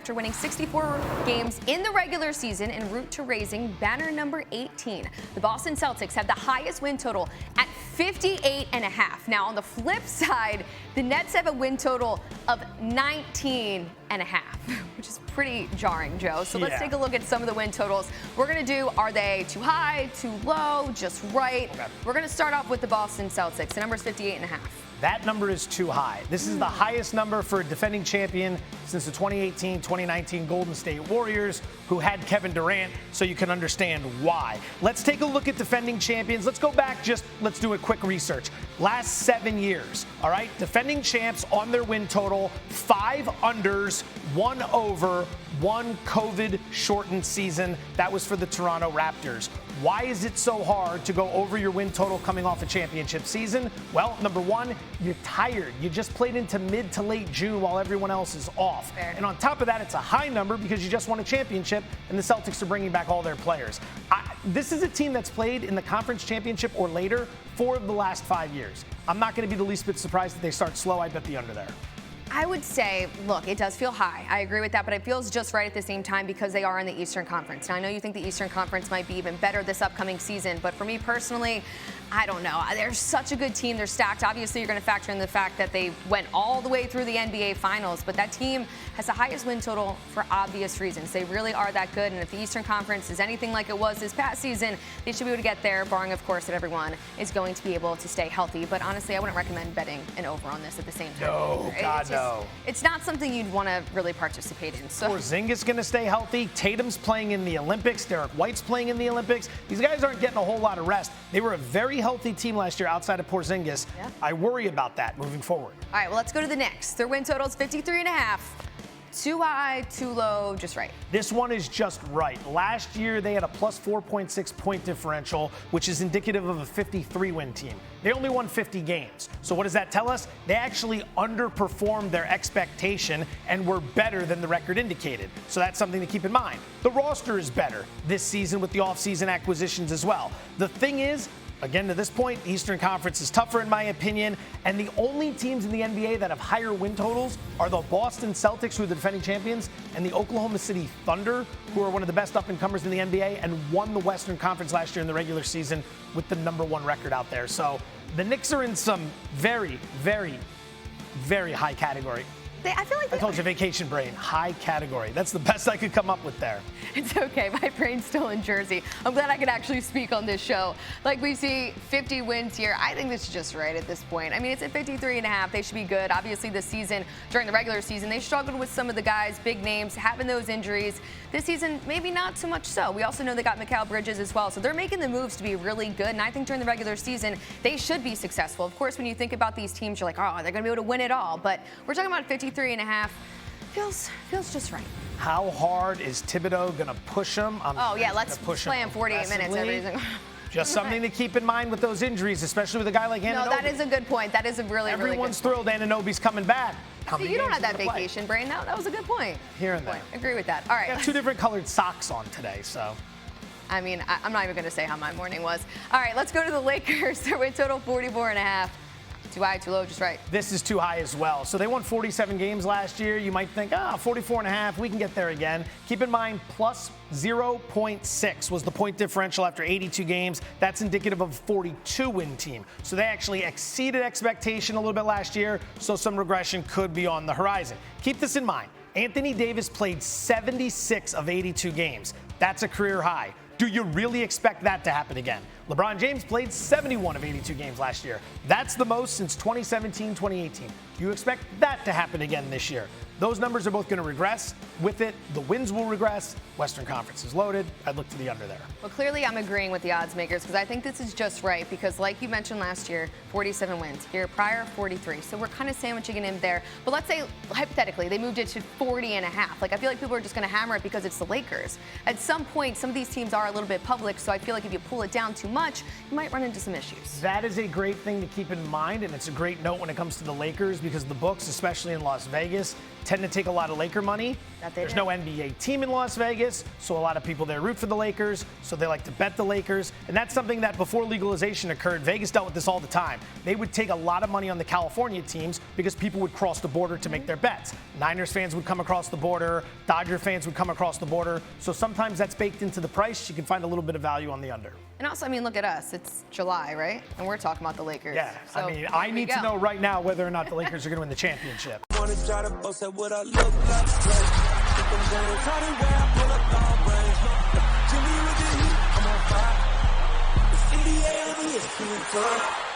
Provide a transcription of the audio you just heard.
after winning 64 games in the regular season en route to raising banner number 18. The Boston Celtics have the highest win total at 58.5. Now, on the flip side, the Nets have a win total of 19.5, which is pretty jarring, Joe. So let's take a look at some of the win totals. We're going to do, are they too high, too low, just right? Okay. We're going to start off with the Boston Celtics. The number is 58.5. That number is too high. This is the highest number for a defending champion since the 2018-2019 Golden State Warriors, who had Kevin Durant, so you can understand why. Let's take a look at defending champions. Let's go back, let's do a quick research. Last 7 years, all right? Defending champs on their win total, 5 unders, 1 over, 1 COVID-shortened season. That was for the Toronto Raptors. Why is it so hard to go over your win total coming off a championship season? Well, number one, you're tired. You just played into mid to late June while everyone else is off. Fair. And on top of that, it's a high number because you just won a championship and the Celtics are bringing back all their players. This is a team that's played in the conference championship or later 4 of the last 5 years. I'm not going to be the least bit surprised if they start slow. I bet the under there. I would say, look, it does feel high. I agree with that, but it feels just right at the same time because they are in the Eastern Conference. Now, I know you think the Eastern Conference might be even better this upcoming season, but for me personally, I don't know. They're such a good team. They're stacked. Obviously, you're going to factor in the fact that they went all the way through the NBA Finals, but that team has the highest win total for obvious reasons. They really are that good, and if the Eastern Conference is anything like it was this past season, they should be able to get there, barring, of course, that everyone is going to be able to stay healthy. But honestly, I wouldn't recommend betting an over on this at the same time. No, God, no. It's not something you'd want to really participate in. So Porzingis going to stay healthy. Tatum's playing in the Olympics. Derek White's playing in the Olympics. These guys aren't getting a whole lot of rest. They were a very healthy team last year outside of Porzingis. Yeah. I worry about that moving forward. All right, well, let's go to the Knicks. Their win total is 53.5. Too high, too low, just right. This one is just right. Last year, they had a plus 4.6 point differential, which is indicative of a 53-win team. They only won 50 games. So what does that tell us? They actually underperformed their expectation and were better than the record indicated. So that's something to keep in mind. The roster is better this season with the offseason acquisitions as well. The thing is, again, to this point, the Eastern Conference is tougher in my opinion, and the only teams in the NBA that have higher win totals are the Boston Celtics, who are the defending champions, and the Oklahoma City Thunder, who are one of the best up-and-comers in the NBA and won the Western Conference last year in the regular season with the #1 record out there. So the Knicks are in some very, very, very high category. I feel like I told you, vacation brain, high category. That's the best I could come up with there. It's okay. My brain's still in Jersey. I'm glad I could actually speak on this show. Like, we see 50 wins here. I think this is just right at this point. I mean, it's at 53.5. They should be good. Obviously, this season, during the regular season, they struggled with some of the guys, big names, having those injuries. This season, maybe not so much so. We also know they got Mikal Bridges as well. So they're making the moves to be really good. And I think during the regular season, they should be successful. Of course, when you think about these teams, you're like, oh, they're going to be able to win it all. But we're talking about 53.5. Feels just right. How hard is Thibodeau going to push them? Let's play him 48 minutes every single. Just something to keep in mind with those injuries, especially with a guy like Anunoby. No, that is a good point. That is a really, Everyone's really good thrilled Anunoby's coming back. See, you don't have that vacation brain. That was a good point. Here and there. Agree with that. All right. I got 2 different colored socks on today, so. I mean, I'm not even going to say how my morning was. All right, let's go to the Lakers. Their win total 44.5. Too high, too low, just right. This is too high as well. So they won 47 games last year. You might think, 44.5, we can get there again. Keep in mind, plus 0.6 was the point differential after 82 games. That's indicative of a 42-win team. So they actually exceeded expectation a little bit last year, so some regression could be on the horizon. Keep this in mind. Anthony Davis played 76 of 82 games. That's a career high. Do you really expect that to happen again? LeBron James played 71 of 82 games last year. That's the most since 2017-2018. Do you expect that to happen again this year? Those numbers are both going to regress. With it, the wins will regress. Western Conference is loaded. I'd look to the under there. Well, clearly I'm agreeing with the odds makers because I think this is just right because like you mentioned last year, 47 wins. Year prior, 43. So we're kind of sandwiching it in there. But let's say, hypothetically, they moved it to 40.5. Like, I feel like people are just going to hammer it because it's the Lakers. At some point, some of these teams are a little bit public, so I feel like if you pull it down too much, you might run into some issues. That is a great thing to keep in mind, and it's a great note when it comes to the Lakers because the books, especially in Las Vegas, tend to take a lot of Laker money. There's no NBA team in Las Vegas, so a lot of people there root for the Lakers, so they like to bet the Lakers. And that's something that before legalization occurred, Vegas dealt with this all the time. They would take a lot of money on the California teams because people would cross the border to make their bets. Niners fans would come across the border, Dodger fans would come across the border. So sometimes that's baked into the price. You can find a little bit of value on the under. And also, I mean, look at us. It's July, right? And we're talking about the Lakers. Yeah, So, I mean, I need to know right now whether or not the Lakers are going to win the championship. Wanna try to boast at what I look like. Think I'm gonna try to wear, I pull up long range. Jimmy with the heat, I'm on fire. It's NBA on the ESPN.